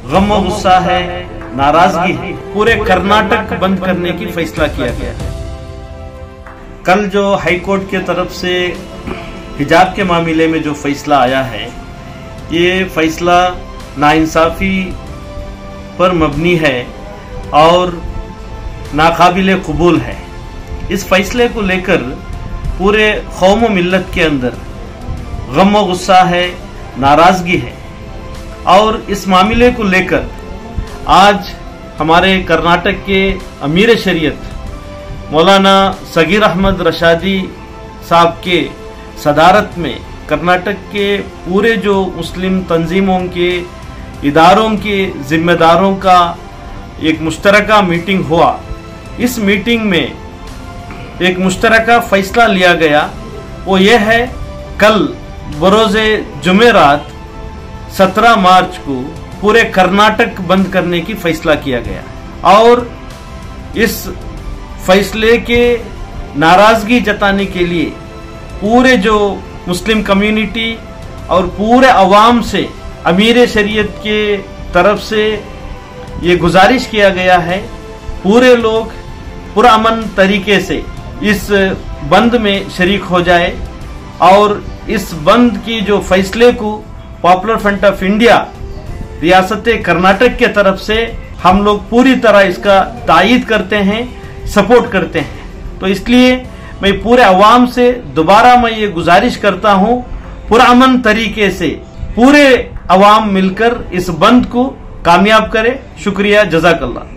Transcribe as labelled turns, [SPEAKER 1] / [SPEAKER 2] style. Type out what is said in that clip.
[SPEAKER 1] गम और गुस्सा है, नाराजगी है। पूरे कर्नाटक बंद करने की फैसला किया गया है। कल जो हाई कोर्ट के तरफ से हिजाब के मामले में जो फैसला आया है, ये फैसला नाइंसाफी पर मबनी है और नाकाबिले कबूल है। इस फैसले को लेकर पूरे कौम व मिल्लत के अंदर गम व गुस्सा है, नाराजगी है। और इस मामले को लेकर आज हमारे कर्नाटक के अमीर शरीयत मौलाना सगीर अहमद रशादी साहब के सदारत में कर्नाटक के पूरे जो मुस्लिम तंजीमों के इदारों के जिम्मेदारों का एक मुश्तरका मीटिंग हुआ। इस मीटिंग में एक मुश्तरका फैसला लिया गया, वो ये है कल बरोज़े जुमेरात 17 मार्च को पूरे कर्नाटक बंद करने की फैसला किया गया। और इस फैसले के नाराजगी जताने के लिए पूरे जो मुस्लिम कम्युनिटी और पूरे अवाम से अमीर शरीयत के तरफ से ये गुजारिश किया गया है, पूरे लोग पुरअमन तरीके से इस बंद में शरीक हो जाए और इस बंद की जो फैसले को पॉपुलर फ्रंट ऑफ इंडिया रियासत कर्नाटक के तरफ से हम लोग पूरी तरह इसका तायीद करते हैं, सपोर्ट करते हैं। तो इसलिए मैं पूरे अवाम से दोबारा मैं ये गुजारिश करता हूं, पुरअमन तरीके से पूरे अवाम मिलकर इस बंद को कामयाब करे। शुक्रिया, जज़ाकल्लाह।